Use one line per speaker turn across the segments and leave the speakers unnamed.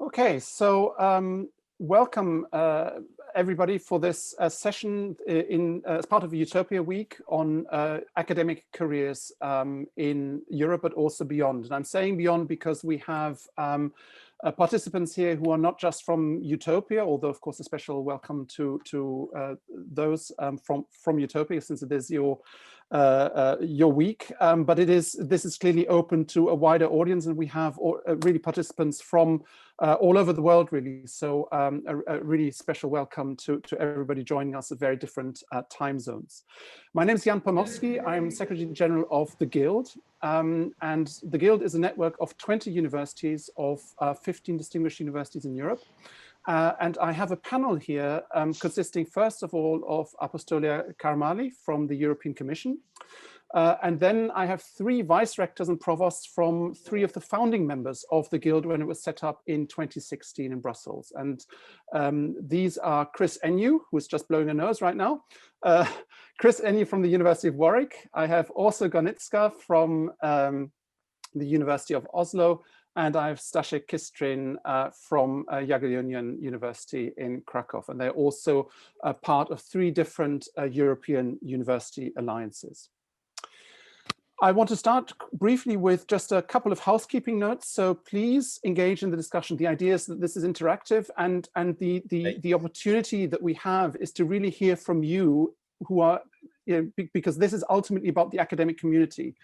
Okay, so welcome everybody for this session as part of Utopia Week on academic careers in Europe, but also beyond. And I'm saying beyond because we have participants here who are not just from Utopia, although of course a special welcome to those from Utopia, since it is your week, but this is clearly open to a wider audience, and we have really participants from all over the world, really. So a really special welcome to everybody joining us at very different time zones. My name is Palmowski. I'm Secretary General of the Guild, and the Guild is a network of 20 universities of 15 distinguished universities in Europe. And I have a panel here consisting, first of all, of Apostolia Karmali from the European Commission. And then I have 3 vice rectors and provosts from 3 of the founding members of the Guild when it was set up in 2016 in Brussels. And these are Chris Enyu, who's just blowing a nose right now. Chris Enyu from the University of Warwick. I have also Gonitska from the University of Oslo. And I have Staszek Kistrin from Jagiellonian University in Krakow. And they're also part of 3 different European university alliances. I want to start briefly with just a couple of housekeeping notes. So please engage in the discussion. The idea is that this is interactive, and the opportunity that we have is to really hear from you who are, because this is ultimately about the academic community.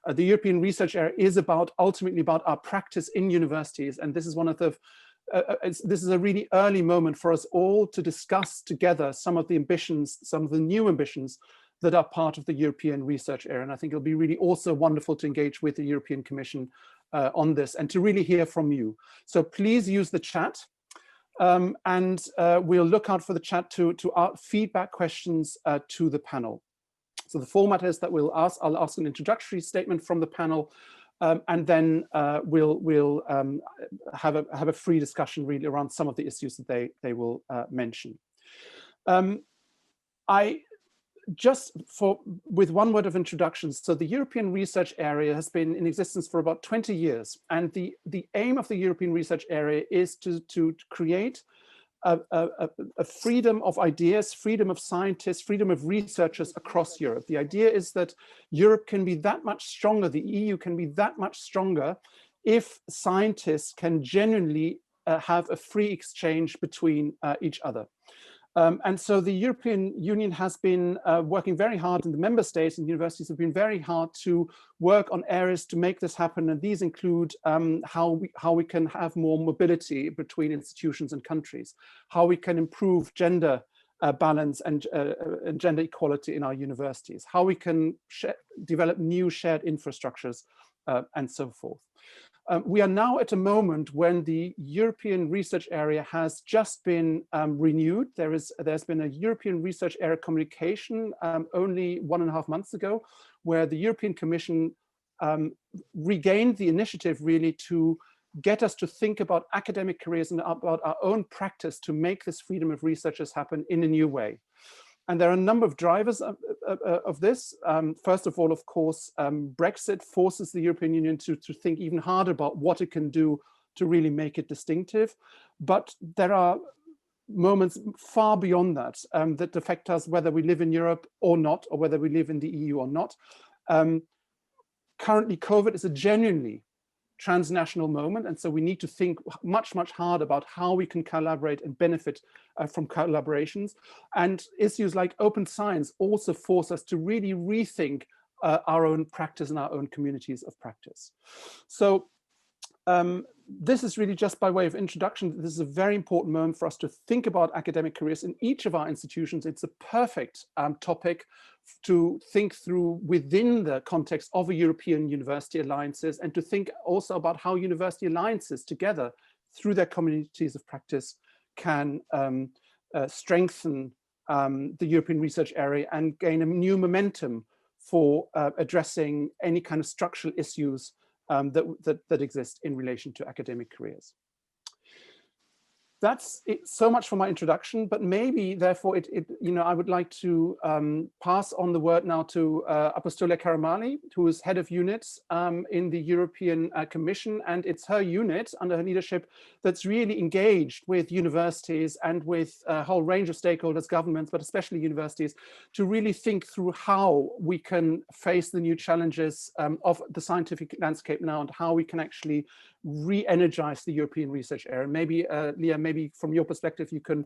The European research area is ultimately about our practice in universities, and this is one of the this is a really early moment for us all to discuss together some of the ambitions, some of the new ambitions that are part of the European research area. And I think it'll be really also wonderful to engage with the European Commission on this and to really hear from you. So please use the chat, and we'll look out for the chat to feedback questions to the panel. So the format is that I'll ask an introductory statement from the panel, and then we'll have a free discussion really around some of the issues that they will mention. With one word of introduction, so the European research area has been in existence for about 20 years, and the aim of the European research area is to create a freedom of ideas, freedom of scientists, freedom of researchers across Europe. The idea is that Europe can be that much stronger, the EU can be that much stronger if scientists can genuinely have a free exchange between each other. And so the European Union has been working very hard, and the member states and universities have been very hard to work on areas to make this happen. And these include how we can have more mobility between institutions and countries, how we can improve gender balance and gender equality in our universities, how we can develop new shared infrastructures, and so forth. We are now at a moment when the European research area has just been renewed. There's been a European research area communication only 1.5 months ago, where the European Commission regained the initiative really to get us to think about academic careers and about our own practice to make this freedom of researchers happen in a new way. And there are a number of drivers of this. First of all, of course, Brexit forces the European Union to think even harder about what it can do to really make it distinctive. But there are moments far beyond that that affect us, whether we live in Europe or not, or whether we live in the EU or not. Currently, COVID is a genuinely transnational moment, and so we need to think much harder about how we can collaborate and benefit from collaborations. And issues like open science also force us to really rethink our own practice and our own communities of practice. So this is really just by way of introduction. This is a very important moment for us to think about academic careers in each of our institutions. It's a perfect topic to think through within the context of a European university alliances, and to think also about how university alliances together through their communities of practice can strengthen the European research area and gain a new momentum for addressing any kind of structural issues that exist in relation to academic careers. That's it, so much for my introduction, but maybe therefore I would like to pass on the word now to Apostolia Karamali, who is head of units in the European Commission, and it's her unit under her leadership that's really engaged with universities and with a whole range of stakeholders, governments, but especially universities, to really think through how we can face the new challenges of the scientific landscape now, and how we can actually re-energize the European research area. Maybe, Leah, maybe from your perspective, you can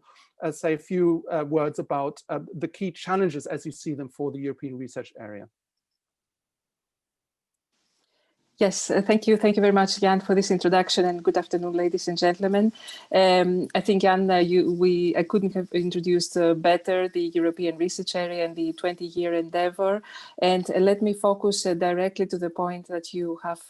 say a few words about the key challenges as you see them for the European research area.
Yes, thank you. Thank you very much, Jan, for this introduction, and good afternoon, ladies and gentlemen. I think, Jan, I couldn't have introduced better the European research area and the 20-year endeavor. And let me focus directly to the point that you have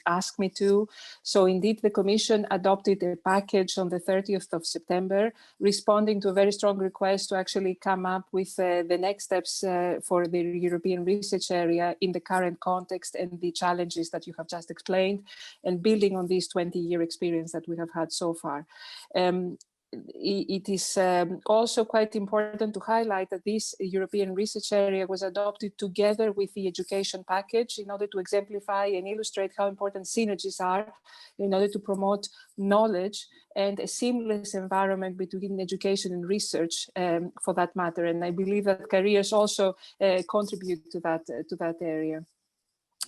asked me to. So indeed, the Commission adopted a package on the 30th of September, responding to a very strong request to actually come up with the next steps for the European research area in the current context and the challenges that you have just explained, and building on this 20-year experience that we have had so far. It is also quite important to highlight that this European research area was adopted together with the education package in order to exemplify and illustrate how important synergies are in order to promote knowledge and a seamless environment between education and research, for that matter. And I believe that careers also contribute to that area.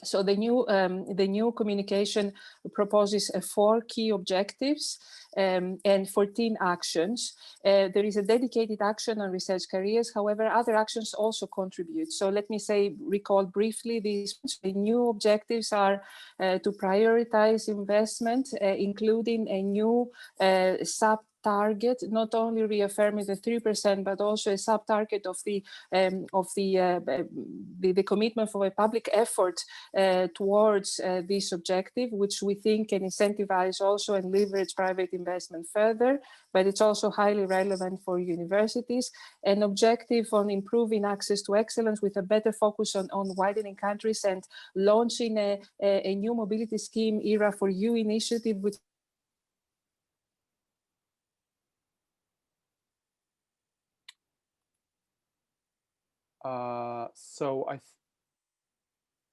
So the new communication proposes 4 key objectives and 14 actions. There is a dedicated action on research careers. However, other actions also contribute. So let me recall briefly these. The new objectives are to prioritize investment, including a new sub-target, not only reaffirming the 3%, but also a sub-target of the commitment for a public effort towards this objective, which we think can incentivize also and leverage private investment further, but it's also highly relevant for universities. An objective on improving access to excellence with a better focus on widening countries, and launching a new mobility scheme, ERA for You initiative, which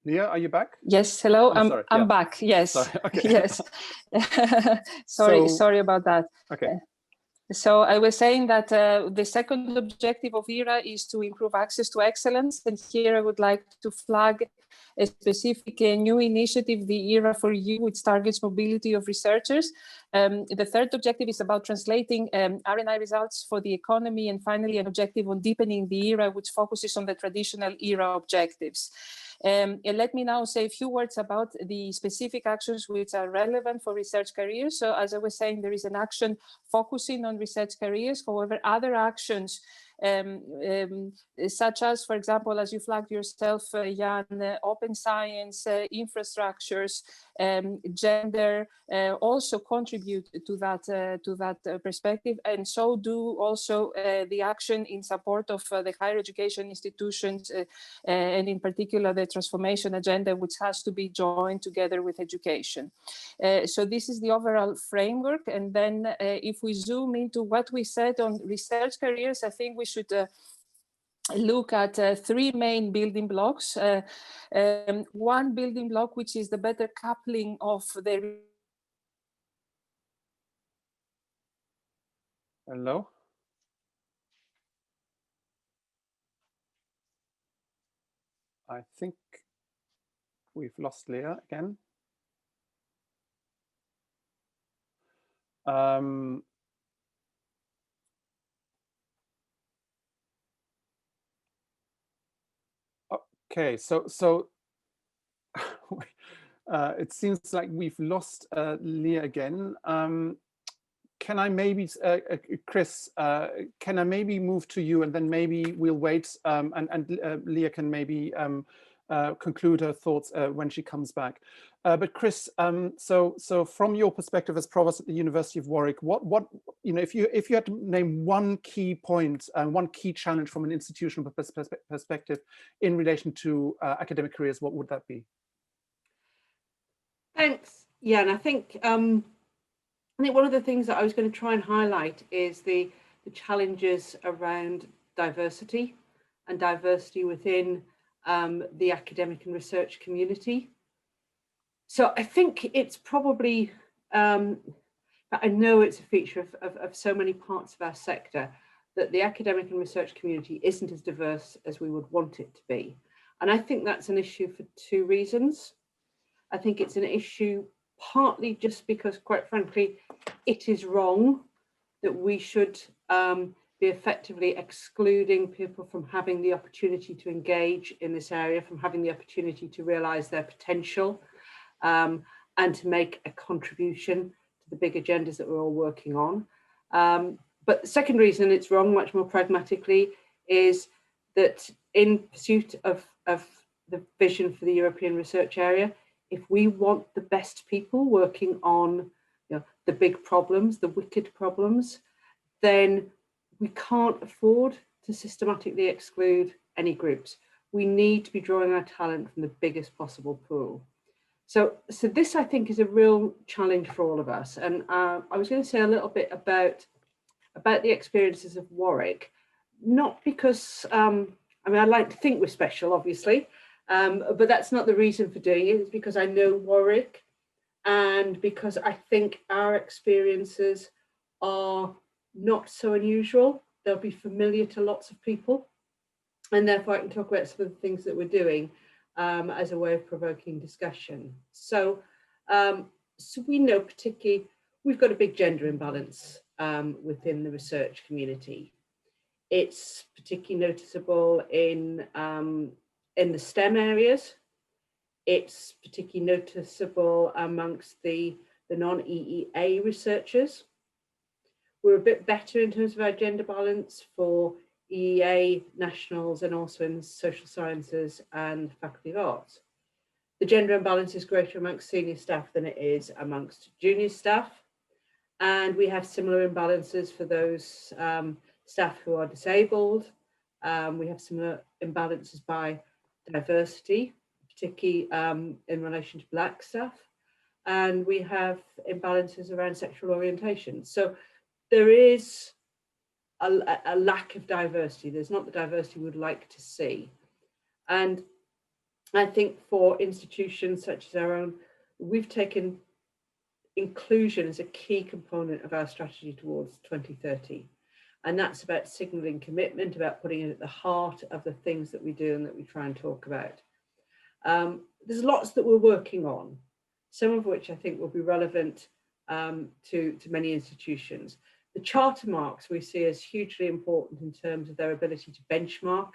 Leah, are you back?
Yes, hello.
Oh,
I'm back. Yes.
Sorry. Okay.
Yes. Sorry about that.
Okay.
So I was saying that the second objective of ERA is to improve access to excellence. And here I would like to flag a specific new initiative, the ERA for You, which targets mobility of researchers. The third objective is about translating R&I results for the economy. And finally, an objective on deepening the ERA, which focuses on the traditional ERA objectives. And let me now say a few words about the specific actions which are relevant for research careers. So as I was saying, there is an action focusing on research careers. However, other actions such as, for example, as you flagged yourself, Jan, open science, infrastructures, gender, also contribute to that perspective, and so do also the action in support of the higher education institutions, and in particular the transformation agenda, which has to be joined together with education. So this is the overall framework. And then if we zoom into what we said on research careers, I think we should look at 3 main building blocks. One building block, which is the better coupling of the...
Hello? I think we've lost Leah again. Okay, so it seems like we've lost Leah again. Can I maybe, Chris, can I maybe move to you, and then maybe we'll wait, and Leah can maybe conclude her thoughts when she comes back. But Chris, so from your perspective as provost at the University of Warwick, what if you had to name one key point and one key challenge from an institutional perspective in relation to academic careers, what would that be?
Thanks, Jan. I think I think one of the things that I was going to try and highlight is the challenges around diversity and diversity within the academic and research community. So I think it's probably, I know it's a feature of so many parts of our sector, that the academic and research community isn't as diverse as we would want it to be. And I think that's an issue for two reasons. I think it's an issue partly just because, quite frankly, it is wrong that we should be effectively excluding people from having the opportunity to engage in this area, from having the opportunity to realise their potential and to make a contribution to the big agendas that we're all working on. But the second reason it's wrong, much more pragmatically, is that in pursuit of the vision for the European research area, if we want the best people working on the big problems, the wicked problems, then we can't afford to systematically exclude any groups. We need to be drawing our talent from the biggest possible pool. So this, I think, is a real challenge for all of us. And I was going to say a little bit about the experiences of Warwick, not because, I mean, I'd like to think we're special, obviously, but that's not the reason for doing it. It's because I know Warwick, and because I think our experiences are not so unusual. They'll be familiar to lots of people, and therefore I can talk about some of the things that we're doing as a way of provoking discussion. So, so we know particularly we've got a big gender imbalance within the research community. It's particularly noticeable in the STEM areas. It's particularly noticeable amongst the non-EEA researchers. We're a bit better in terms of our gender balance for EEA nationals and also in social sciences and faculty of arts. The gender imbalance is greater amongst senior staff than it is amongst junior staff. And we have similar imbalances for those staff who are disabled. We have similar imbalances by diversity, particularly in relation to Black staff. And we have imbalances around sexual orientation. So there is a lack of diversity. There's not the diversity we would like to see. And I think for institutions such as our own, we've taken inclusion as a key component of our strategy towards 2030. And that's about signalling commitment, about putting it at the heart of the things that we do and that we try and talk about. There's lots that we're working on, some of which I think will be relevant to many institutions. The charter marks we see as hugely important in terms of their ability to benchmark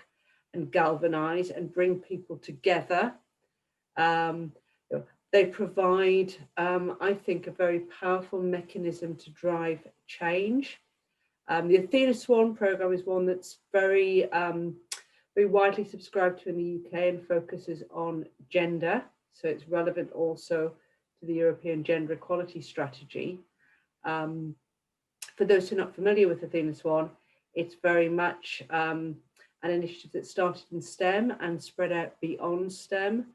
and galvanize and bring people together. They provide, I think, a very powerful mechanism to drive change. The Athena Swan program is one that's very widely subscribed to in the UK and focuses on gender. So it's relevant also to the European Gender Equality Strategy. For those who are not familiar with Athena Swan, it's very much an initiative that started in STEM and spread out beyond STEM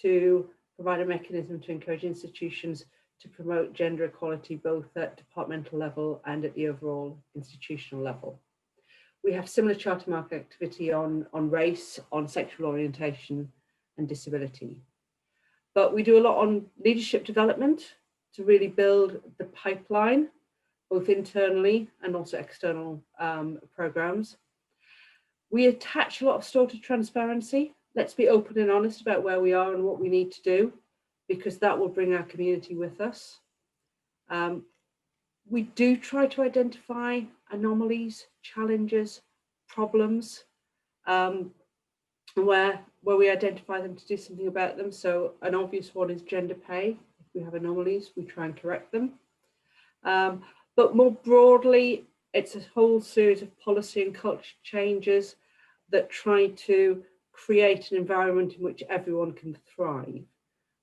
to provide a mechanism to encourage institutions to promote gender equality, both at departmental level and at the overall institutional level. We have similar charter mark activity on race, on sexual orientation and disability. But we do a lot on leadership development to really build the pipeline, both internally and also external programs. We attach a lot of store to transparency. Let's be open and honest about where we are and what we need to do, because that will bring our community with us. We do try to identify anomalies, challenges, problems, where we identify them to do something about them. So an obvious one is gender pay. If we have anomalies, we try and correct them. But more broadly, it's a whole series of policy and culture changes that try to create an environment in which everyone can thrive.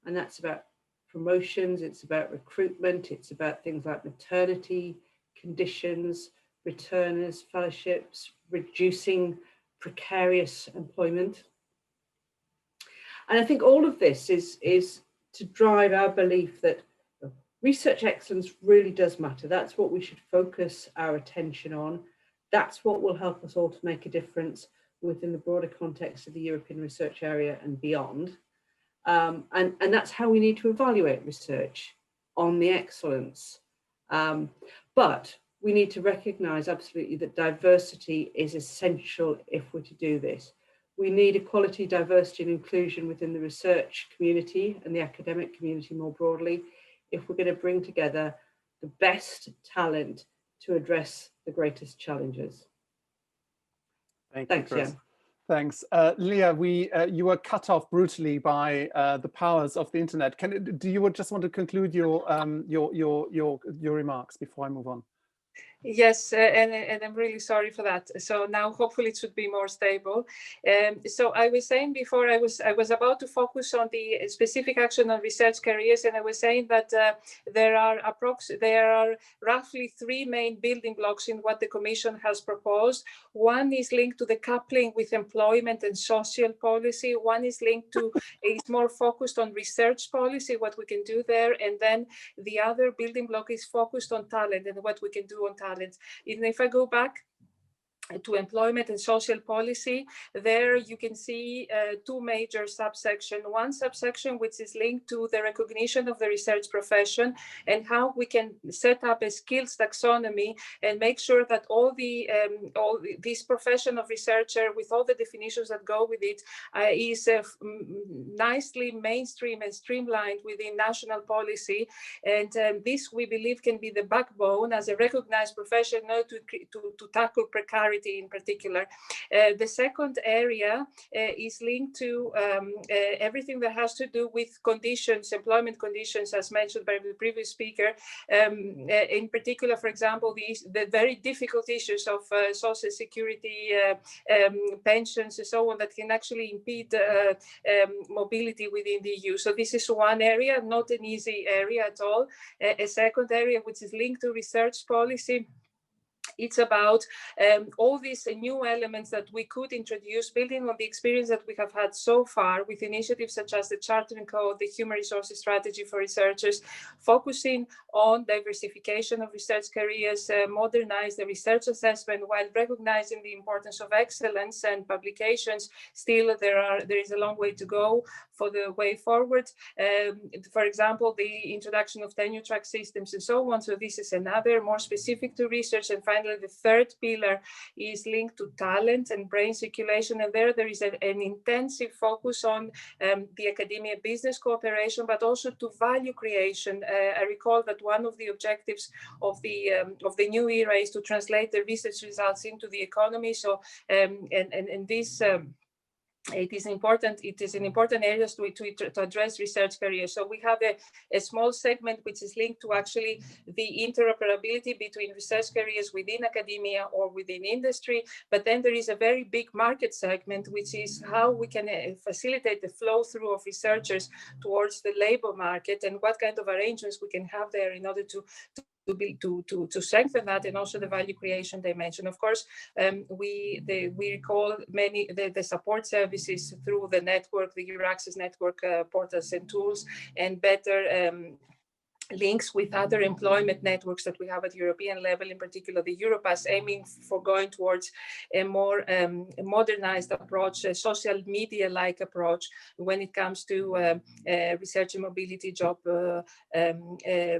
And that's about promotions, it's about recruitment, it's about things like maternity conditions, returners, fellowships, reducing precarious employment. And I think all of this is to drive our belief that research excellence really does matter. That's what we should focus our attention on. That's what will help us all to make a difference within the broader context of the European research area and beyond. And that's how we need to evaluate research on the excellence. But we need to recognize absolutely that diversity is essential if we're to do this. We need equality, diversity, and inclusion within the research community and the academic community more broadly if we're going to bring together the best talent to address the greatest challenges. Thanks, Jan.
Thanks. Leah, you were cut off brutally by the powers of the internet. Do you just want to conclude your remarks before I move on?
Yes, and I'm really sorry for that. So now hopefully it should be more stable. So I was saying before, I was about to focus on the specific action on research careers, and I was saying that there are roughly three main building blocks in what the Commission has proposed. One is linked to the coupling with employment and social policy. One is linked to, it's more focused on research policy, what we can do there. And then the other building block is focused on talent and what we can do on talent. And if I go back to employment and social policy, there you can see two major subsections. One subsection which is linked to the recognition of the research profession and how we can set up a skills taxonomy and make sure that all this profession of researcher with all the definitions that go with it is nicely mainstream and streamlined within national policy. And this we believe can be the backbone as a recognized profession to tackle precarity in particular. The second area is linked to everything that has to do with conditions, employment conditions, as mentioned by the previous speaker. In particular, for example, the very difficult issues of social security, pensions, and so on that can actually impede mobility within the EU. So this is one area, not an easy area at all. A second area which is linked to research policy. It's about all these new elements that we could introduce, building on the experience that we have had so far with initiatives such as the Charter and Code, the Human Resources Strategy for Researchers, focusing on diversification of research careers, modernize the research assessment while recognizing the importance of excellence and publications. Still, there is a long way to go for the way forward. For example, the introduction of tenure track systems and so on. So this is another more specific to research. And finally, the third pillar is linked to talent and brain circulation. And there is an intensive focus on the academia business cooperation, but also to value creation. I recall that one of the objectives of the new era is to translate the research results into the economy. So, and this it is an important area to address research careers. So we have a small segment which is linked to actually the interoperability between research careers within academia or within industry. But then there is a very big market segment, which is how we can facilitate the flow through of researchers towards the labor market and what kind of arrangements we can have there in order to strengthen that, and also the value creation dimension. Of course, we recall many the support services through the network, the Euraccess network portals and tools, and better links with other employment networks that we have at European level, in particular the Europass, aiming for going towards a more modernized approach, a social media-like approach when it comes to research and mobility, job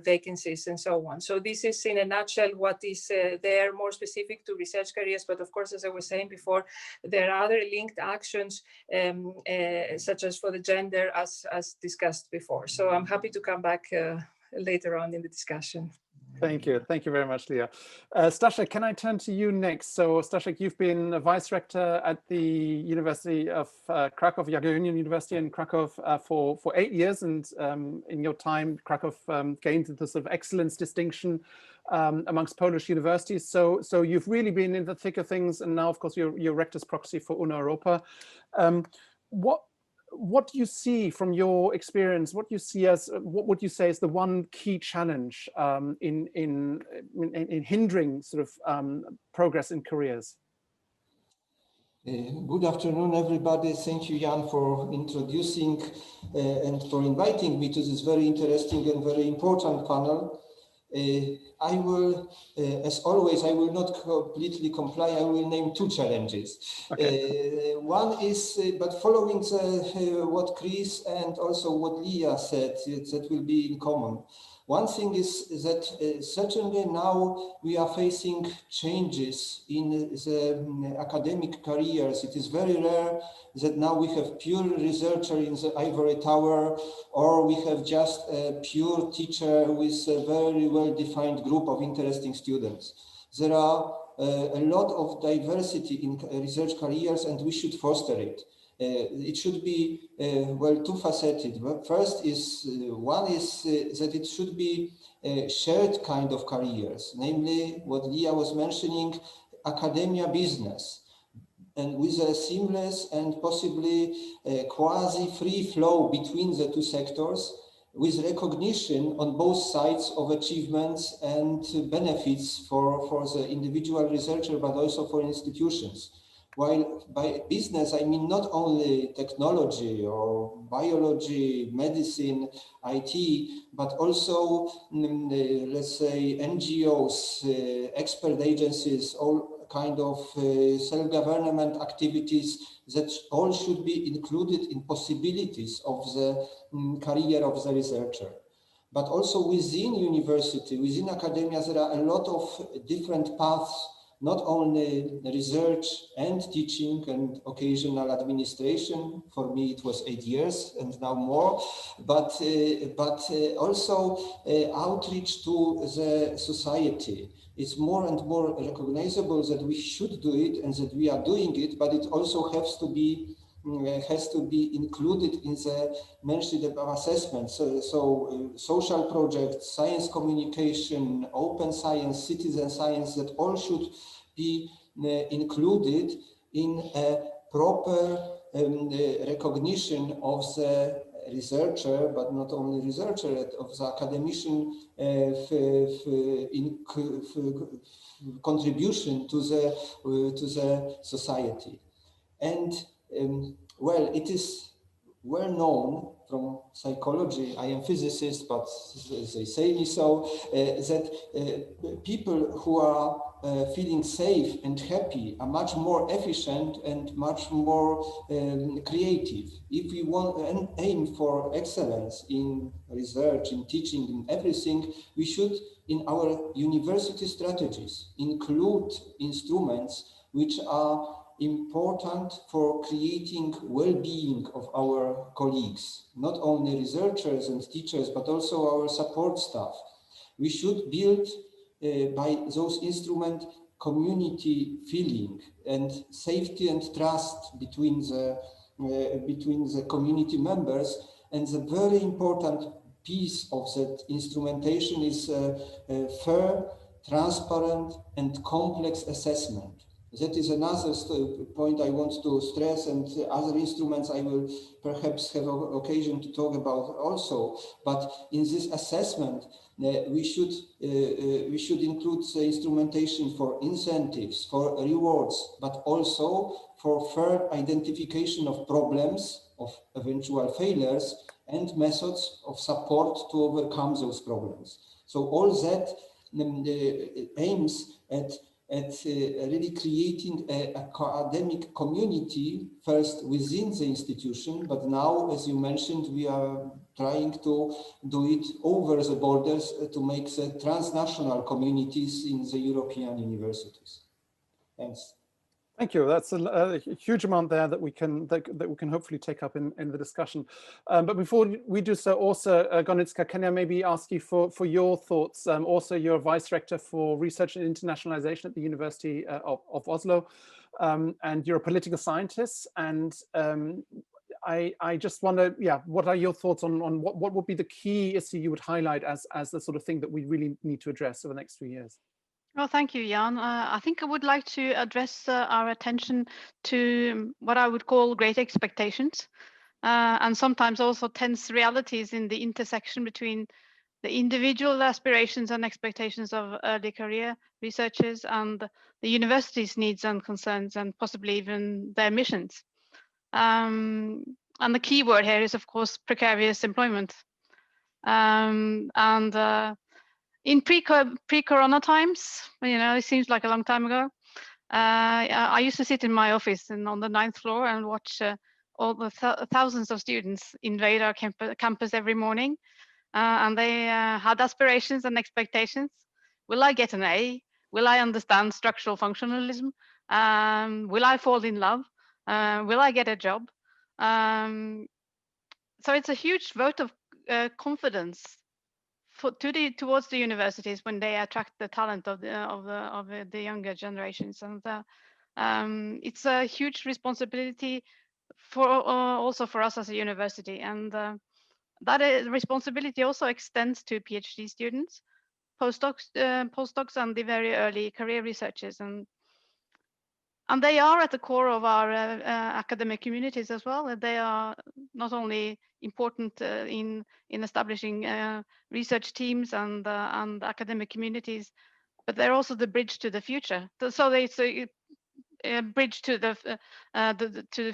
vacancies, and so on. So this is in a nutshell what is there, more specific to research careers. But of course, as I was saying before, there are other linked actions such as for the gender as discussed before. So I'm happy to come back later on in the discussion.
Thank you very much, Leah. Staszek, can I turn to you next? So Staszek, you've been a vice rector at the University of Krakow, Jagiellonian University in Krakow for 8 years, and in your time, Krakow gained the sort of excellence distinction amongst Polish universities. So you've really been in the thick of things, and now, of course, you're rector's proxy for Una Europa. What do you see from your experience? What would you say is the one key challenge in hindering sort of progress in careers?
Good afternoon, everybody. Thank you, Jan, for introducing and for inviting me to this very interesting and very important panel. I will, as always, I will not completely comply. I will name two challenges. Okay. One is, but following what Chris and also what Leah said, that will be in common. One thing is that certainly now we are facing changes in the academic careers. It is very rare that now we have pure researcher in the ivory tower, or we have just a pure teacher with a very well-defined group of interesting students. There are a lot of diversity in research careers, and we should foster it. It should be, well, two-faceted. First is, one is that it should be shared kind of careers, namely what Leah was mentioning, academia business, and with a seamless and possibly quasi-free flow between the two sectors, with recognition on both sides of achievements and benefits for the individual researcher, but also for institutions. While by business, I mean not only technology or biology, medicine, IT, but also, let's say, NGOs, expert agencies, all kind of self-government activities that all should be included in possibilities of the career of the researcher. But also within university, within academia, there are a lot of different paths, not only research and teaching and occasional administration. For me, it was 8 years and now more, but also outreach to the society. It's more and more recognizable that we should do it and that we are doing it, but it also has to be included in the mentioned assessment. So social projects, science communication, open science, citizen science, that all should be included in a proper recognition of the researcher, but not only researcher, of the academician contribution to the society. And well, it is well known from psychology, I am physicist, but they say me so, that people who are feeling safe and happy are much more efficient and much more creative. If we want and aim for excellence in research, in teaching, in everything, we should, in our university strategies, include instruments which are important for creating well-being of our colleagues, not only researchers and teachers, but also our support staff. We should build by those instruments community feeling and safety and trust between the community members. And the very important piece of that instrumentation is fair, transparent, and complex assessment. That is another point I want to stress, and other instruments I will perhaps have occasion to talk about also. But in this assessment, we should include the instrumentation for incentives, for rewards, but also for fair identification of problems, of eventual failures, and methods of support to overcome those problems. So all that aims at really creating an academic community first within the institution, but now, as you mentioned, we are trying to do it over the borders to make the transnational communities in the European universities. Thanks.
Thank you. That's a huge amount there that we can hopefully take up in the discussion. But before we do so, also Gonitska, can I maybe ask you for your thoughts? Also, you're a vice rector for research and internationalization at the University of Oslo, and you're a political scientist. And I just wonder, yeah, what are your thoughts on what would be the key issue you would highlight as the sort of thing that we really need to address over the next few years?
Well, thank you, Jan. I think I would like to address our attention to what I would call great expectations, and sometimes also tense realities in the intersection between individual aspirations and expectations of early career researchers, and the university's needs and concerns, and possibly even their missions. And the key word here is, of course, precarious employment. And in pre-corona times, it seems like a long time ago, I used to sit in my office and on the 9th floor and watch all the thousands of students invade our campus every morning. And they had aspirations and expectations. Will I get an A? Will I understand structural functionalism? Will I fall in love? Will I get a job? So it's a huge vote of confidence towards the universities when they attract the talent of the younger generations, and it's a huge responsibility for also for us as a university, and that responsibility also extends to PhD students, postdocs, and the very early career researchers, and they are at the core of our academic communities as well. They are not only important in establishing research teams and academic communities, but they're also the bridge to the future. So it's a bridge to the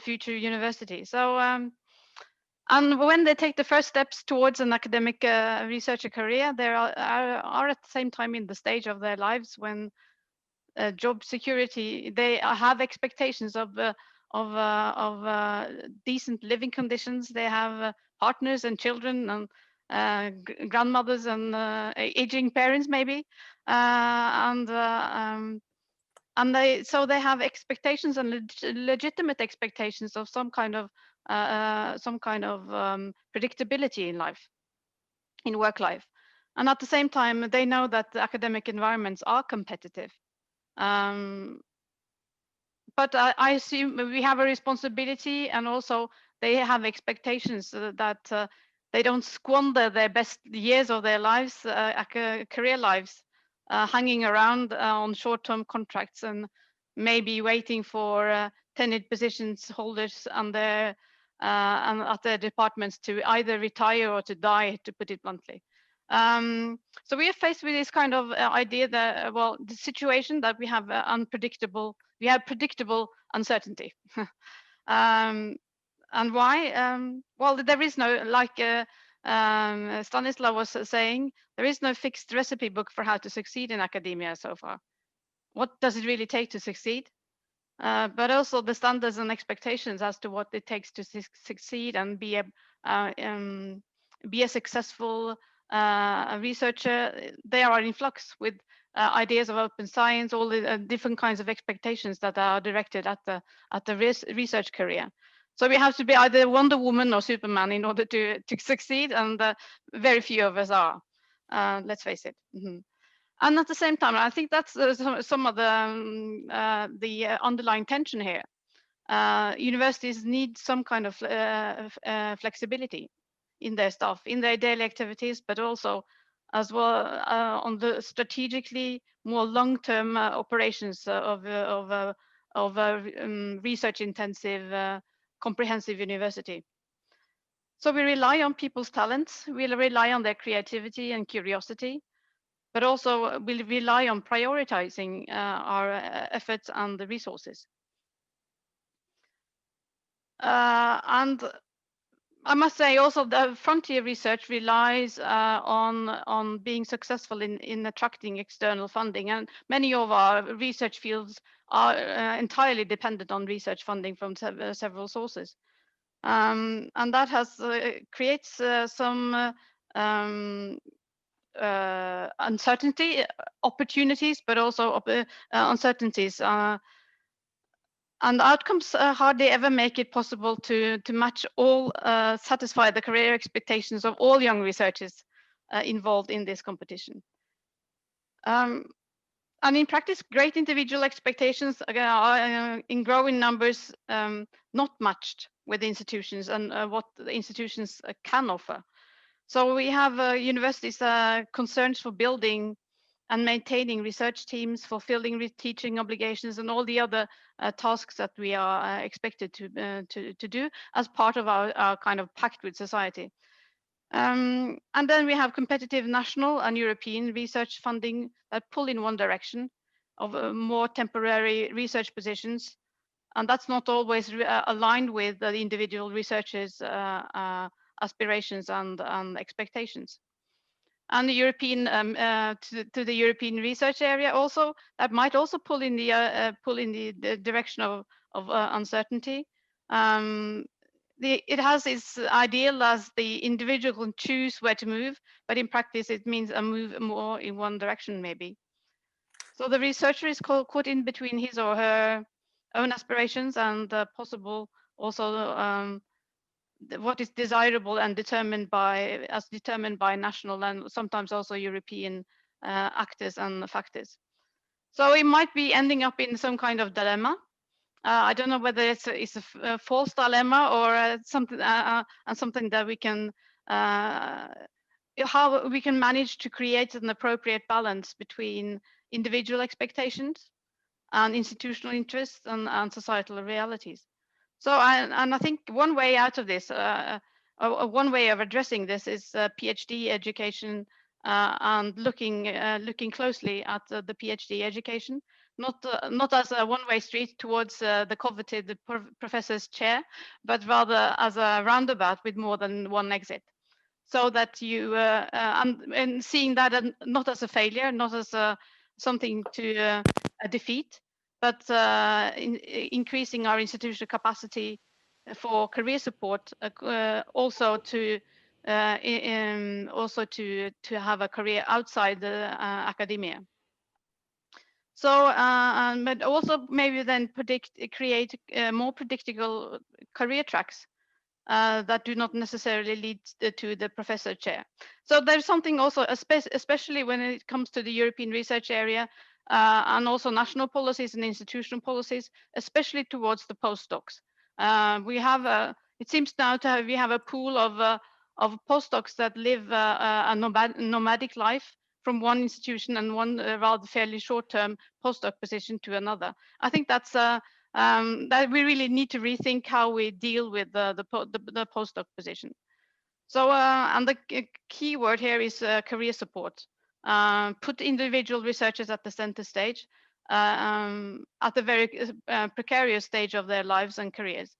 future university. So and when they take the first steps towards an academic researcher career, they are at the same time in the stage of their lives when job security, they have expectations of decent living conditions. They have partners and children and grandmothers and aging parents maybe, and they have expectations and legitimate expectations of some kind of predictability in life, in work life. And at the same time, they know that the academic environments are competitive. But I assume we have a responsibility, and also they have expectations that they don't squander their best years of their lives, career lives, hanging around on short-term contracts and maybe waiting for tenured positions holders and at their departments to either retire or to die, to put it bluntly. So we are faced with this kind of idea that, well, the situation that we have predictable uncertainty. And why? Well, there is no, like Stanislav was saying, there is no fixed recipe book for how to succeed in academia so far. What does it really take to succeed? But also the standards and expectations as to what it takes to succeed and be a successful researcher, they are in flux with ideas of open science, all the different kinds of expectations that are directed at the research career. So we have to be either Wonder Woman or Superman in order to succeed, and very few of us are. Let's face it. Mm-hmm. And at the same time, I think that's some of the underlying tension here. Universities need some kind of flexibility in their staff, in their daily activities, but also as well on the strategically more long-term operations of research-intensive, comprehensive university. So we rely on people's talents, we rely on their creativity and curiosity, but also we'll rely on prioritizing our efforts and the resources. And I must say also the frontier research relies on being successful in attracting external funding, and many of our research fields are entirely dependent on research funding from several sources. And that creates some uncertainty, opportunities, but also uncertainties. And outcomes hardly ever make it possible to match all, satisfy the career expectations of all young researchers involved in this competition. And in practice, great individual expectations are in growing numbers not matched with the institutions and what the institutions can offer. So we have universities concerns for building and maintaining research teams, fulfilling teaching obligations, and all the other tasks that we are expected to do as part of our kind of pact with society. And then we have competitive national and European research funding that pull in one direction of more temporary research positions. And that's not always aligned with the individual researchers' aspirations and expectations. And the European to the European research area also, that might also pull in the direction of uncertainty. It has its ideal as the individual can choose where to move, but in practice it means a move more in one direction maybe. So the researcher is caught in between his or her own aspirations and possible also what is desirable and determined by national and sometimes also European actors and factors. So it might be ending up in some kind of dilemma. I don't know whether it's a false dilemma or something and something that we can how we can manage to create an appropriate balance between individual expectations and institutional interests and societal realities. So, I think one way out of this, one way of addressing this is PhD education and looking closely at the PhD education, not as a one-way street towards the coveted professor's chair, but rather as a roundabout with more than one exit. So that you and seeing that not as a failure, not as something to defeat, but increasing our institutional capacity for career support, also to have a career outside the academia. So, but also maybe then create more predictable career tracks that do not necessarily lead to the professor chair. So there's something also, especially when it comes to the European research area and also national policies and institutional policies, especially towards the postdocs. We have, it seems now we have a pool of postdocs that live a nomadic life from one institution and one rather fairly short-term postdoc position to another. I think that's that we really need to rethink how we deal with the postdoc position. So, and the key word here is career support. Put individual researchers at the center stage, at the very precarious stage of their lives and careers.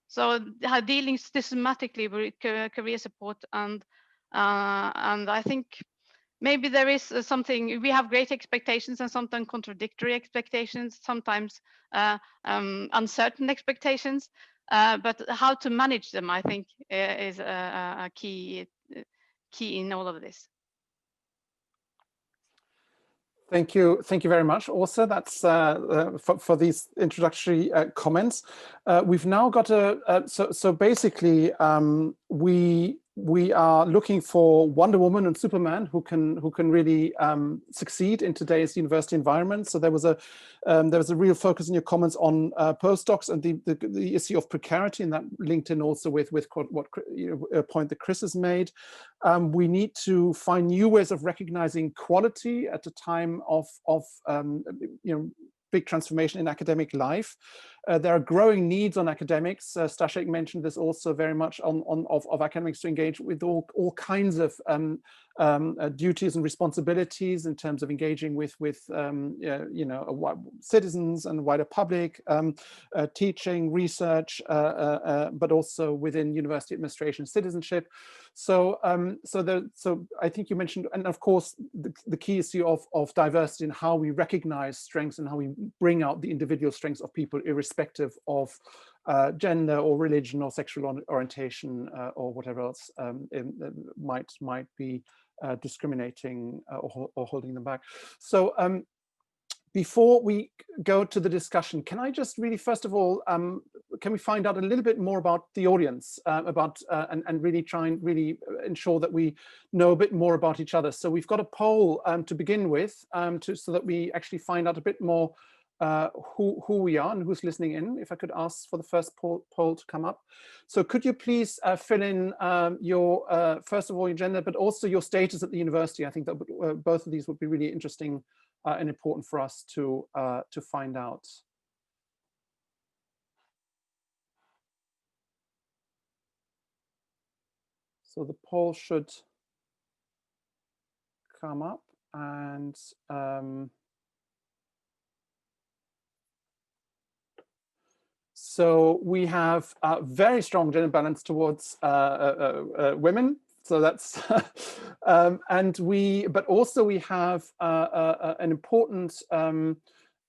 So, dealing systematically with career support and I think maybe there is something, we have great expectations and sometimes contradictory expectations, sometimes uncertain expectations, but how to manage them, I think, is a key in all of this.
Thank you very much, Åsa. That's for these introductory comments. We've now got so basically we are looking for Wonder Woman and Superman who can really succeed in today's university environment. So there was a real focus in your comments on postdocs and the issue of precarity, and that linked in also with what point that Chris has made. We need to find new ways of recognizing quality at a time of big transformation in academic life. There are growing needs on academics. Staszek mentioned this also very much of academics to engage with all kinds of duties and responsibilities in terms of engaging with citizens and wider public, teaching, research, but also within university administration, citizenship. So I think you mentioned, and of course the key issue of diversity and how we recognize strengths and how we bring out the individual strengths of people irrespective of gender or religion or sexual orientation or whatever else might be discriminating or holding them back. So before we go to the discussion, can I just really, first of all, can we find out a little bit more about the audience, and really try and really ensure that we know a bit more about each other? So we've got a poll to begin with, so that we actually find out a bit more who we are and who's listening in. If I could ask for the first poll to come up. So could you please fill in your, first of all, your gender, but also your status at the university? I think that both of these would be really interesting and important for us to find out. So the poll should come up, and so we have a very strong gender balance towards women. So that's, but also we have an important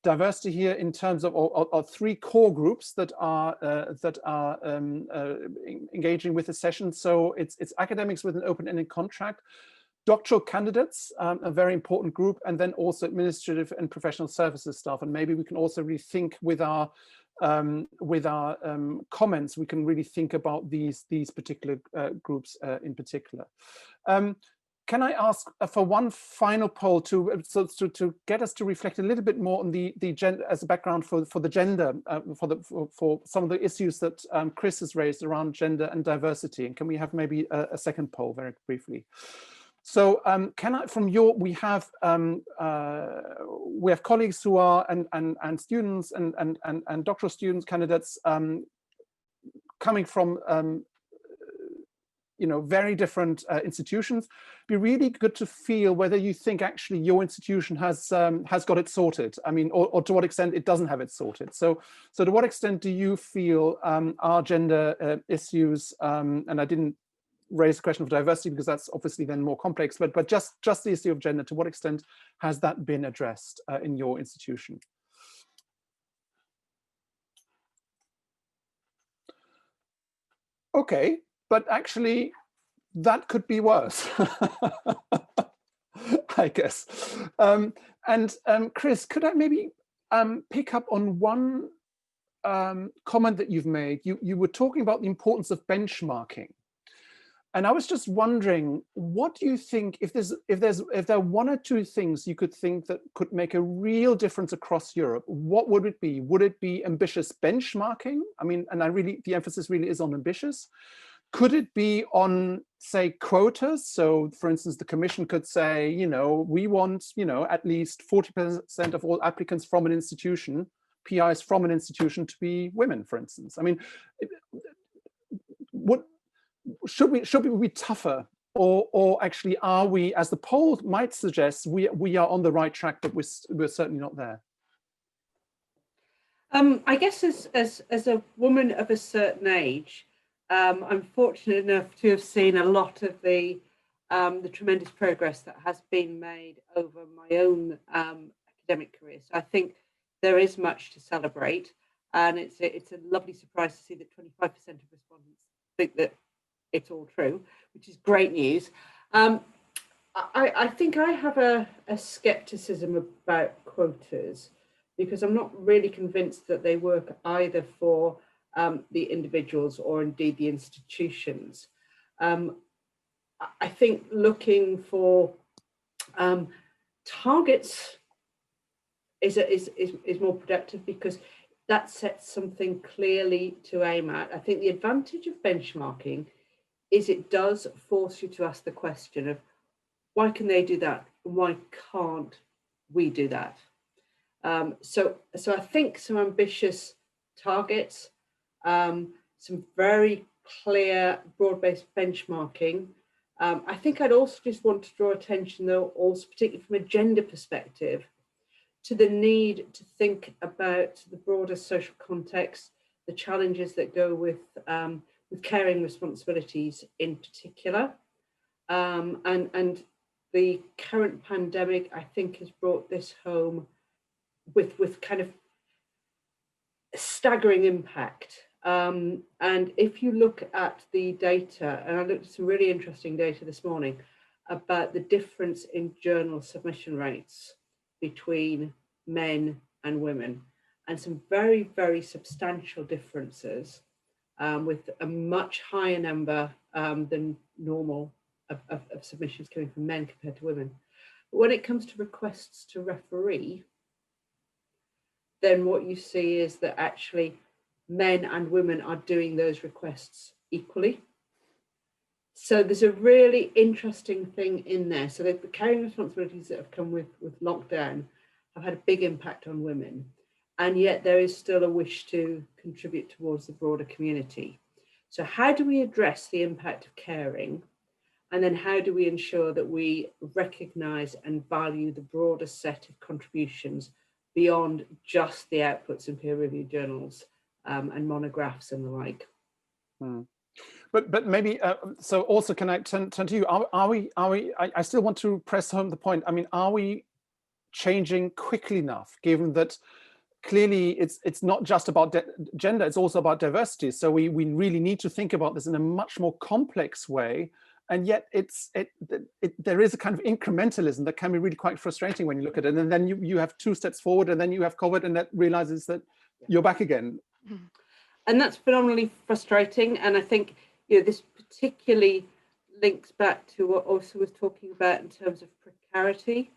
diversity here in terms of three core groups that are engaging with the session. So it's academics with an open-ended contract, doctoral candidates, a very important group, and then also administrative and professional services staff. And maybe we can also rethink with our comments, we can really think about these particular groups in particular. Can I ask for one final poll to get us to reflect a little bit more on the gender as a background for the gender, for some of the issues that Chris has raised around gender and diversity? And can we have maybe a second poll very briefly? So can I, from your, we have colleagues who are and students and doctoral students, candidates coming from very different institutions. Be really good to feel whether you think actually your institution has got it sorted. I mean, or to what extent it doesn't have it sorted. So to what extent do you feel our gender issues, and I didn't raise the question of diversity because that's obviously then more complex, but just the issue of gender, to what extent has that been addressed in your institution? Okay, but actually that could be worse, I guess. Chris, could I maybe pick up on one comment that you've made? You were talking about the importance of benchmarking. And I was just wondering, what do you think, if there are one or two things you could think that could make a real difference across Europe, what would it be? Would it be ambitious benchmarking? I mean, and the emphasis really is on ambitious. Could it be on, say, quotas? So for instance, the Commission could say, we want, at least 40% of all applicants from an institution, PIs from an institution, to be women, for instance. I mean, should we be tougher, or actually are we, as the poll might suggest, we are on the right track, but we're certainly not there?
I guess as a woman of a certain age, I'm fortunate enough to have seen a lot of the tremendous progress that has been made over my own academic career. So I think there is much to celebrate, and it's a lovely surprise to see that 25% of respondents think that it's all true, which is great news. I think I have a skepticism about quotas, because I'm not really convinced that they work either for the individuals or indeed the institutions. I think looking for targets is more productive, because that sets something clearly to aim at. I think the advantage of benchmarking is it does force you to ask the question of, why can they do that? Why can't we do that? So I think some ambitious targets, some very clear broad-based benchmarking. I think I'd also just want to draw attention, though, also particularly from a gender perspective, to the need to think about the broader social context, the challenges that go with caring responsibilities in particular. And the current pandemic, I think, has brought this home with kind of staggering impact. And if you look at the data, and I looked at some really interesting data this morning about the difference in journal submission rates between men and women, and some very, very substantial differences, with a much higher number than normal of submissions coming from men compared to women. But when it comes to requests to referee, then what you see is that actually men and women are doing those requests equally. So there's a really interesting thing in there. So the caring responsibilities that have come with lockdown have had a big impact on women. And yet there is still a wish to contribute towards the broader community. So how do we address the impact of caring And then how do we ensure that we recognise and value the broader set of contributions beyond just the outputs in peer-reviewed journals and monographs and the like?
But maybe, so also can I turn to you? I still want to press home the point. I mean, are we changing quickly enough, given that clearly it's not just about gender, it's also about diversity. So we really need to think about this in a much more complex way. And yet there is a kind of incrementalism that can be really quite frustrating when you look at it. And then you have 2 steps forward, and then you have COVID, and that realizes that you're back again.
And that's phenomenally frustrating. And I think, you know, this particularly links back to what Åsa was talking about in terms of precarity.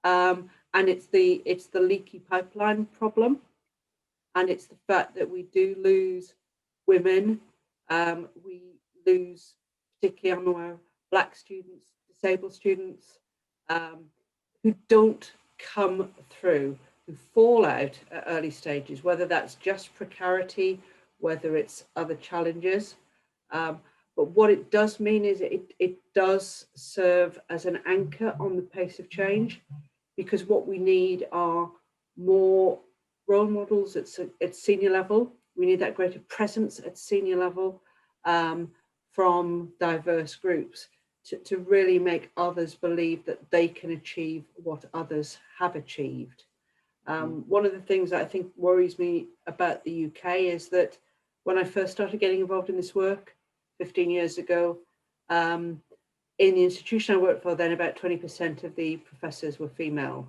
And it's the leaky pipeline problem. And it's the fact that we do lose women. We lose particularly on our Black students, disabled students, who don't come through, who fall out at early stages, whether that's just precarity, whether it's other challenges. But what it does mean is it does serve as an anchor on the pace of change, because what we need are more role models at senior level. We need that greater presence at senior level from diverse groups to really make others believe that they can achieve what others have achieved. One of the things that I think worries me about the UK is that when I first started getting involved in this work 15 years ago, in the institution I worked for then, about 20% of the professors were female.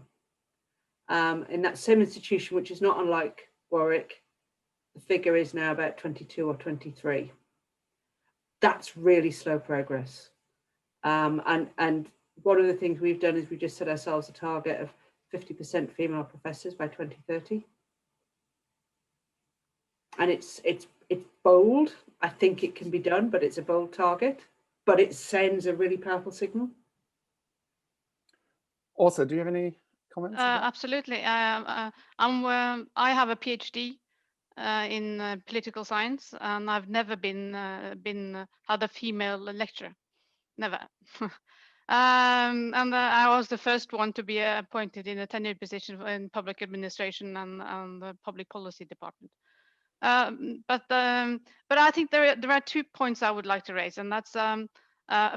In that same institution, which is not unlike Warwick, the figure is now about 22 or 23. That's really slow progress. And one of the things we've done is we just set ourselves a target of 50% female professors by 2030. And it's bold. I think it can be done, but it's a bold target. But it sends a really powerful signal.
Also, do you have any comments?
Absolutely. I have a PhD in political science, and I've never had a female lecturer, never. And I was the first one to be appointed in a tenured position in public administration and the public policy department. But I think there are 2 points I would like to raise, and that's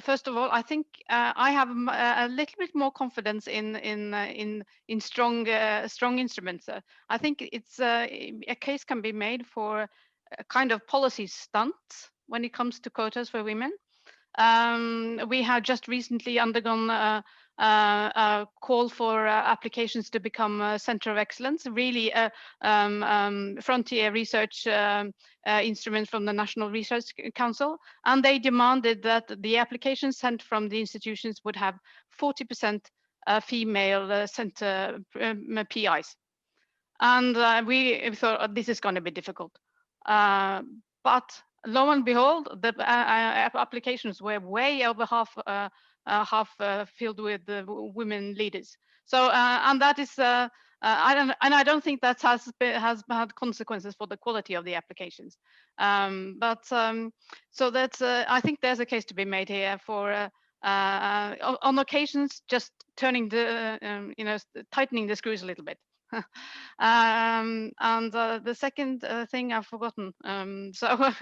first of all, I think I have a little bit more confidence in strong instruments. I think it's a case can be made for a kind of policy stunt when it comes to quotas for women. We have just recently undergone a call for applications to become a center of excellence, really a frontier research instrument from the National Research Council. And they demanded that the applications sent from the institutions would have 40% female center PIs. And we thought, oh, this is going to be difficult. But lo and behold, the applications were way over half filled with women leaders. So and that is I don't think that has had consequences for the quality of the applications. So that's I think there's a case to be made here for on occasions just turning the tightening the screws a little bit. And the second thing I've forgotten, so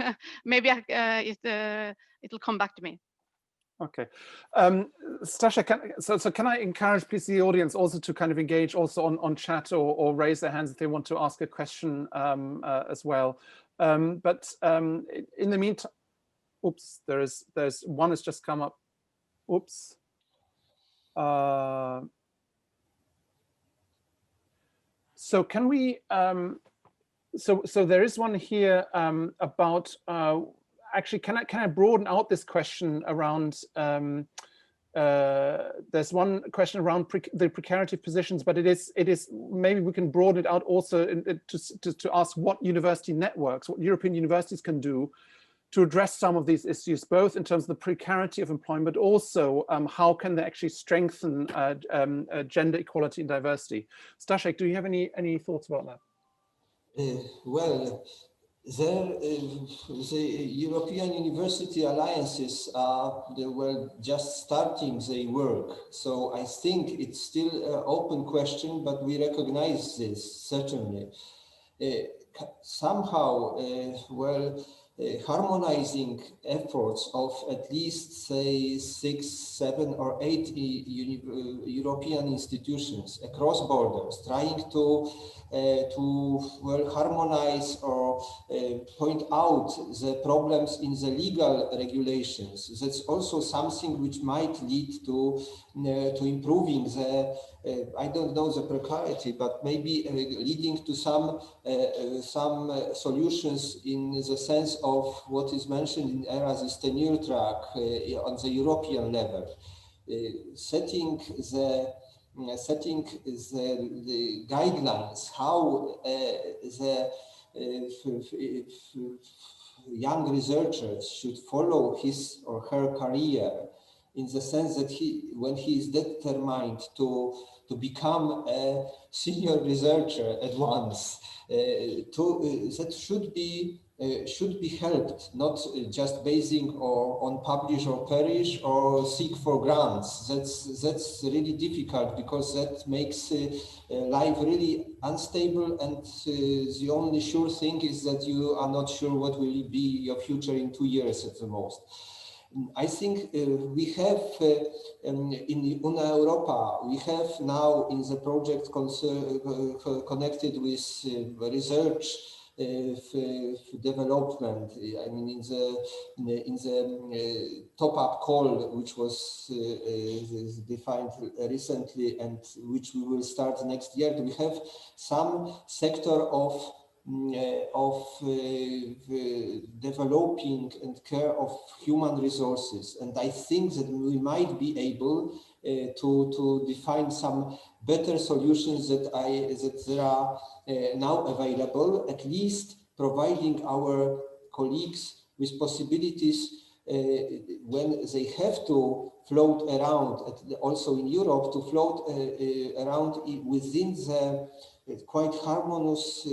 maybe it'll come back to me.
Okay, Stasha, can I encourage please the audience also to kind of engage also on chat or raise their hands if they want to ask a question as well. But in the meantime, oops, there's one has just come up. Oops. So can we, so there is one here about, actually, can I broaden out this question around, there's one question around the precarious positions, but it is maybe we can broaden it out also to ask what university networks, what European universities can do to address some of these issues, both in terms of the precarity of employment, but also how can they actually strengthen gender equality and diversity. Staszek, do you have any thoughts about that?
Well, The European university alliances are just starting their work. So I think it's still an open question, but we recognize this certainly. Somehow, harmonizing efforts of at least, say, 6, 7, or 8 European institutions across borders, trying to harmonize or point out the problems in the legal regulations. That's also something which might lead to improving the I don't know the precarity, but maybe leading to some solutions in the sense of what is mentioned in ERA's tenure track on the European level, setting the guidelines how the young researchers should follow his or her career, in the sense that when he is determined to become a senior researcher at once, that should be helped, not just basing on publish or perish or seek for grants. That's really difficult, because that makes life really unstable, and the only sure thing is that you are not sure what will be your future in 2 years at the most. I think we have in Una Europa, we have now in the project connected with research development. I mean, in the top-up call, which was defined recently and which we will start next year, we have some sector of developing and care of human resources, and I think that we might be able to define some better solutions that there are now available, at least providing our colleagues with possibilities when they have to float around, also in Europe, to float around within the quite harmonious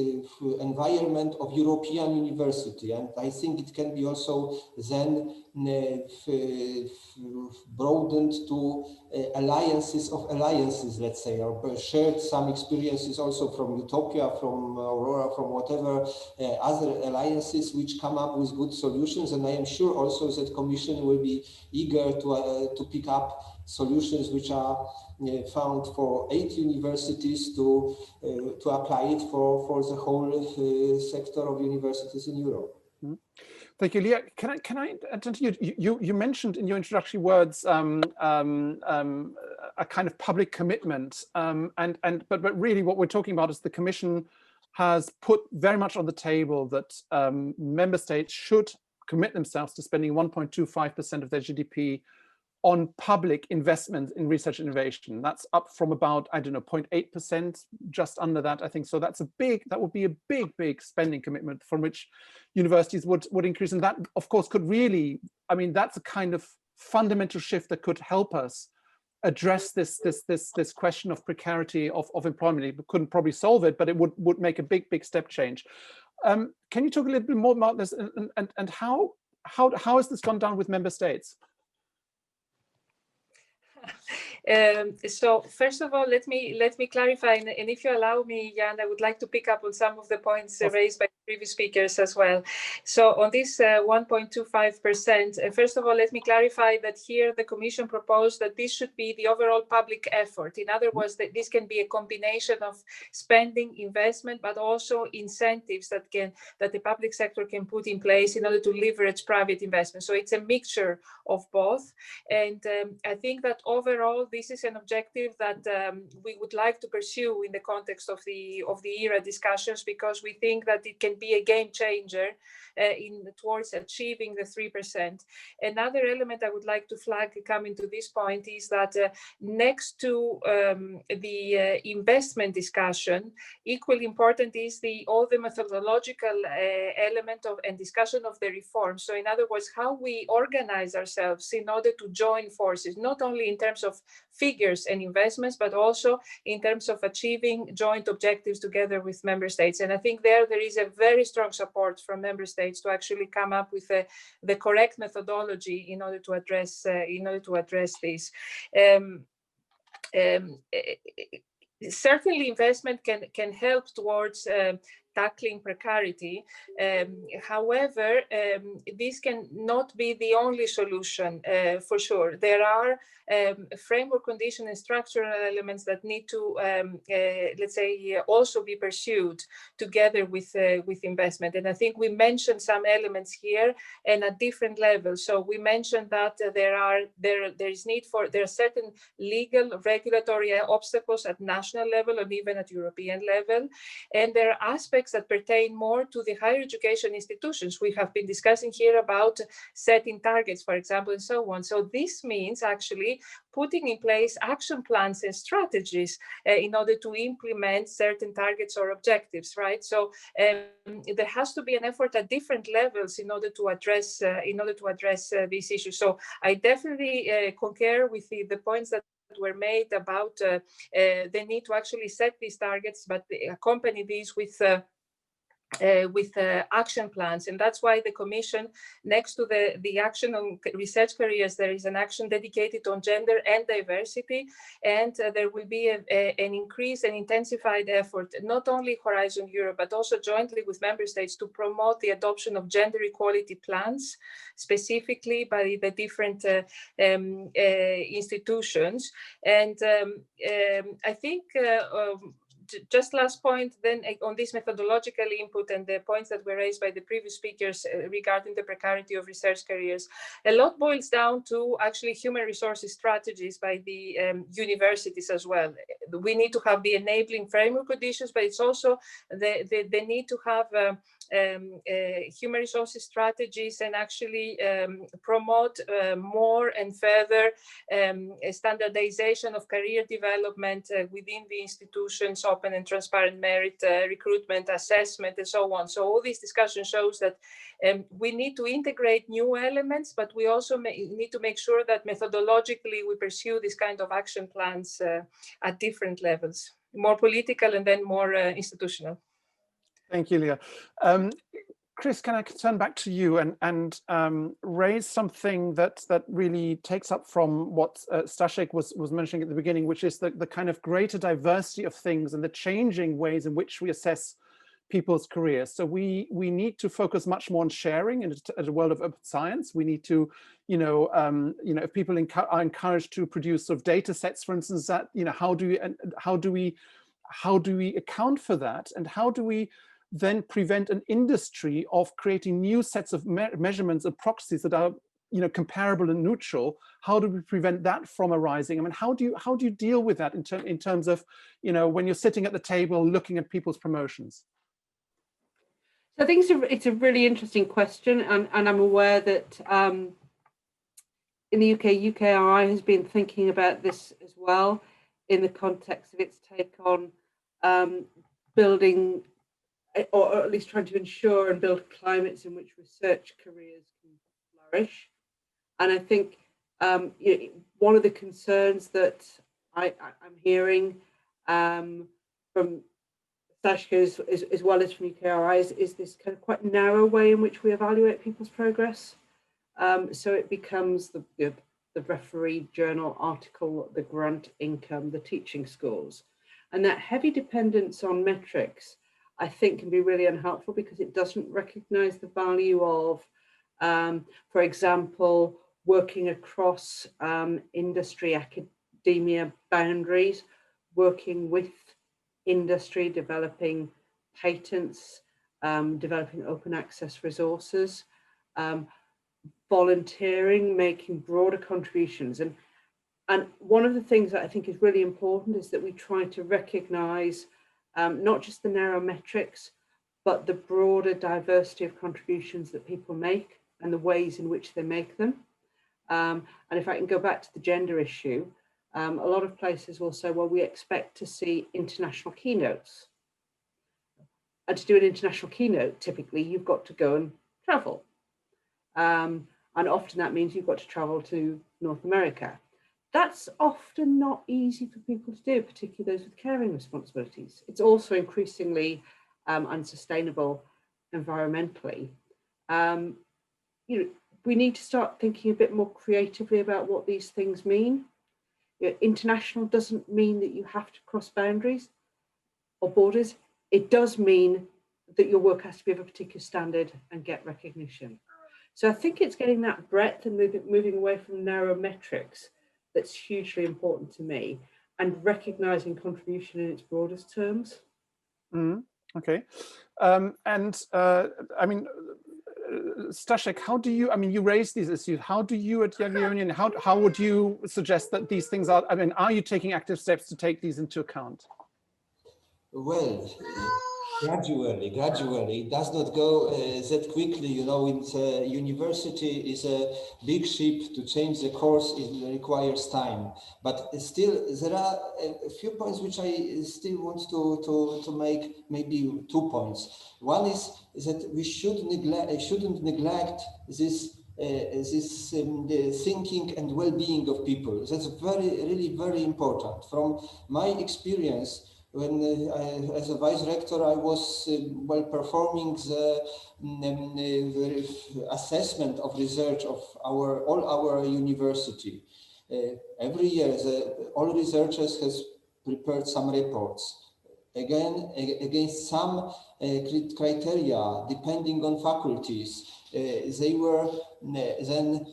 environment of European university. And I think it can be also then broadened to alliances of alliances, let's say, or shared some experiences also from EUTOPIA, from Aurora, from whatever other alliances which come up with good solutions. And I am sure also that Commission will be eager to pick up solutions which are found for 8 universities to apply it for the whole sector of universities in Europe.
Mm-hmm. Thank you, Leah. Can I turn to you? You mentioned in your introductory words a kind of public commitment, but really what we're talking about is the Commission has put very much on the table that member states should commit themselves to spending 1.25% of their GDP on public investment in research and innovation. That's up from about, I don't know, 0.8%, just under that, I think. So that would be a big spending commitment from which universities would increase. And that, of course, could really, I mean, that's a kind of fundamental shift that could help us address this question of precarity of employment. It couldn't probably solve it, but it would make a big step change. Can you talk a little bit more about this, and how has this gone down with member states?
So first of all, let me clarify, and if you allow me, Jan, I would like to pick up on some of the points raised by previous speakers as well. So on this 1.25%, first of all, let me clarify that here the Commission proposed that this should be the overall public effort. In other words, that this can be a combination of spending, investment, but also incentives that the public sector can put in place in order to leverage private investment. So it's a mixture of both, and I think that overall this is an objective that we would like to pursue in the context of the ERA discussions, because we think that it can be a game changer towards achieving the 3%. Another element I would like to flag coming to this point is that next to the investment discussion, equally important is all the methodological element and discussion of the reform. So in other words, how we organize ourselves in order to join forces, not only in terms of figures and investments, but also in terms of achieving joint objectives together with member states. And I think there is a very strong support from member states to actually come up with the correct methodology in order to address this. Certainly, investment can help towards tackling precarity. However, this can not be the only solution for sure. There are framework condition and structural elements that need to, let's say, also be pursued together with investment. And I think we mentioned some elements here and at different levels. So we mentioned that there are certain legal regulatory obstacles at national level and even at European level. And there are aspects that pertain more to the higher education institutions. We have been discussing here about setting targets, for example, and so on. So this means actually putting in place action plans and strategies in order to implement certain targets or objectives, right? So there has to be an effort at different levels in order to address these issues. So I definitely concur with the points that were made about the need to actually set these targets, but accompany these with action plans. And that's why the Commission, next to the action on research careers, there is an action dedicated on gender and diversity. And there will be an increased and intensified effort, not only Horizon Europe, but also jointly with member states to promote the adoption of gender equality plans, specifically by the different institutions. And I think just last point then on this methodological input and the points that were raised by the previous speakers regarding the precarity of research careers, a lot boils down to actually human resources strategies by the universities as well. We need to have the enabling framework conditions, but it's also the need to have human resources strategies and actually promote more and further standardization of career development within the institutions, open and transparent merit recruitment, assessment, and so on. So all this discussion shows that we need to integrate new elements, but we also need to make sure that methodologically we pursue this kind of action plans at different levels, more political and then more institutional.
Thank you, Leah. Chris, can I turn back to you and raise something that really takes up from what Staszek was mentioning at the beginning, which is the kind of greater diversity of things and the changing ways in which we assess people's careers. So we need to focus much more on sharing in a world of open science. We need to, if people are encouraged to produce sort of data sets, for instance, that how do we account for that, and how do we then prevent an industry of creating new sets of measurements and proxies that are comparable and neutral? How do we prevent that from arising? I mean, how do you deal with that in terms of when you're sitting at the table looking at people's promotions?
So I think it's a really interesting question, and I'm aware that in the UK, UKRI has been thinking about this as well in the context of its take on building, or at least trying to ensure and build climates in which research careers can flourish. And I think one of the concerns that I'm hearing from Staszek as well as from UKRI is this kind of quite narrow way in which we evaluate people's progress. So it becomes the referee journal article, the grant income, the teaching scores. And that heavy dependence on metrics, I think, can be really unhelpful because it doesn't recognize the value of, for example, working across industry, academia boundaries, working with industry, developing patents, developing open access resources, volunteering, making broader contributions. And one of the things that I think is really important is that we try to recognize not just the narrow metrics, but the broader diversity of contributions that people make and the ways in which they make them. And if I can go back to the gender issue, a lot of places will say, well, we expect to see international keynotes. And to do an international keynote, typically you've got to go and travel. And often that means you've got to travel to North America. That's often not easy for people to do, particularly those with caring responsibilities. It's also increasingly unsustainable environmentally, we need to start thinking a bit more creatively about what these things mean. International doesn't mean that you have to cross boundaries or borders. It does mean that your work has to be of a particular standard and get recognition. So I think it's getting that breadth and moving away from narrow metrics that's hugely important to me, and recognizing contribution in its broadest terms.
Okay. I mean, Staszek, how do you, I mean, you raised these issues. How do you at Young Union, how would you suggest that these things are, I mean, are you taking active steps to take these into account?
Well, gradually, it does not go that quickly. You know, university is a big ship. To change the course, it requires time. But still, there are a few points which I still want to make, maybe 2 points. One is that we shouldn't neglect this the thinking and well-being of people. That's really very important. From my experience, when as a vice rector, I was performing the assessment of research of all our university. Every year, all researchers has prepared some reports. Again, against some criteria, depending on faculties, they were then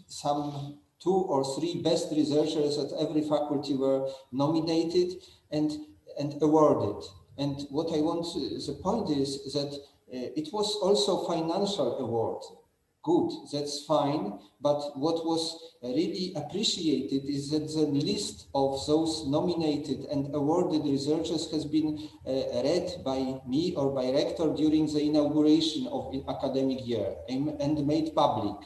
some 2 or 3 best researchers at every faculty were nominated and awarded. And what I want, the point is that it was also financial award. Good, that's fine. But what was really appreciated is that the list of those nominated and awarded researchers has been read by me or by rector during the inauguration of the academic year and made public.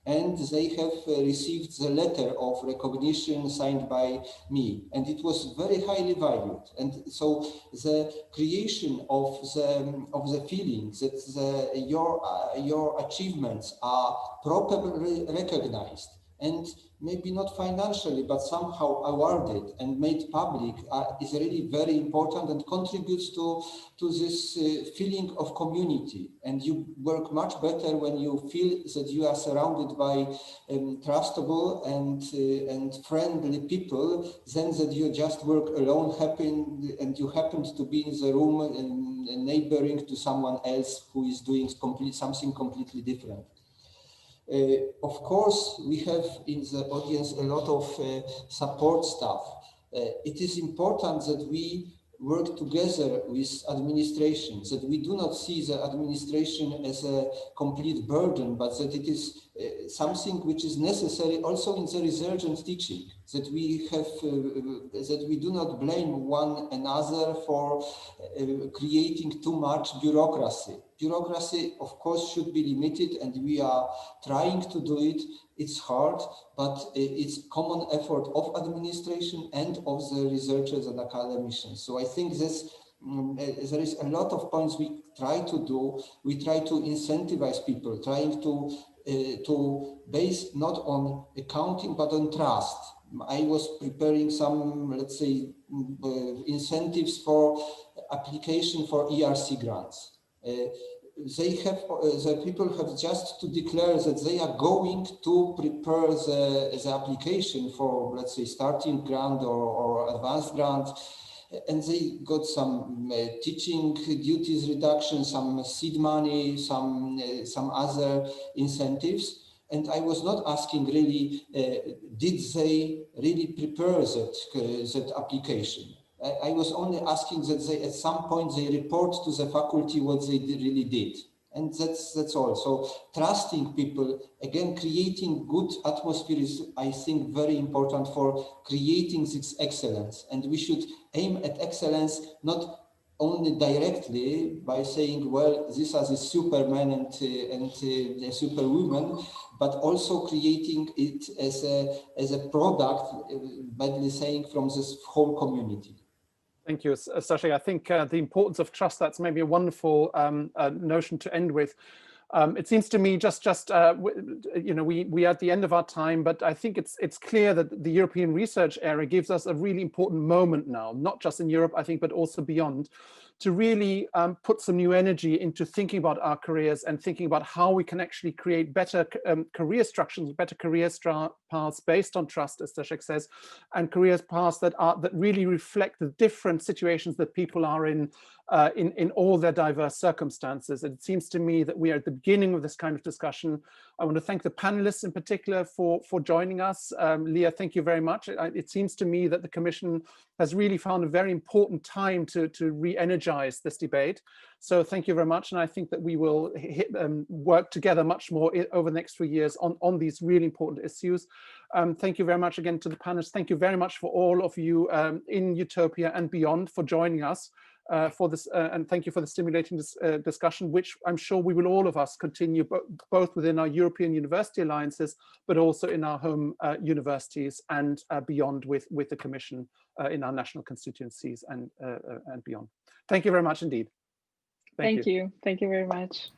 And they have received the letter of recognition signed by me, and it was very highly valued. And so the creation of the feeling that your achievements are properly recognized, and maybe not financially, but somehow awarded and made public is really very important and contributes to this feeling of community. And you work much better when you feel that you are surrounded by trustable and friendly people than that you just work alone, and you happen to be in the room and neighboring to someone else who is doing something completely different. Of course, we have in the audience a lot of support staff. It is important that we work together with administration, that we do not see the administration as a complete burden, but that it is something which is necessary also in the research and teaching, that we have, that we do not blame one another for creating too much bureaucracy. Bureaucracy, of course, should be limited, and we are trying to do it. It's hard, but it's common effort of administration and of the researchers and academicians. So I think this, there is a lot of points we try to do. We try to incentivize people, trying to base not on accounting, but on trust. I was preparing some, let's say, incentives for application for ERC grants. The people have just to declare that they are going to prepare the application for, let's say, starting grant or advanced grant, and they got some teaching duties reduction, some seed money, some other incentives. And I was not asking really, did they really prepare that application? I was only asking that they, at some point, they report to the faculty what they really did. And that's all. So trusting people, again, creating good atmosphere is, I think, very important for creating this excellence. And we should aim at excellence, not only directly by saying, well, these are the supermen and the superwomen, but also creating it as a product, badly saying, from this whole community.
Thank you, Staszek. I think the importance of trust, that's maybe a wonderful notion to end with. It seems to me you know, we are at the end of our time, but I think it's clear that the European research area gives us a really important moment now, not just in Europe, I think, but also beyond, to really put some new energy into thinking about our careers and thinking about how we can actually create better career structures, better career paths based on trust, as Staszek says, and career paths that really reflect the different situations that people are in all their diverse circumstances. And it seems to me that we are at the beginning of this kind of discussion. I want to thank the panelists in particular for joining us. Leah, thank you very much. It seems to me that the Commission has really found a very important time to re-energize this debate. So thank you very much. And I think that we will work together much more over the next 3 years on these really important issues. Thank you very much again to the panelists. Thank you very much for all of you in Utopia and beyond for joining us for this, and thank you for the stimulating discussion, which I'm sure we will all of us continue both within our European University Alliances, but also in our home universities and beyond with the Commission in our national constituencies and beyond. Thank you very much indeed.
Thank you. Thank you very much.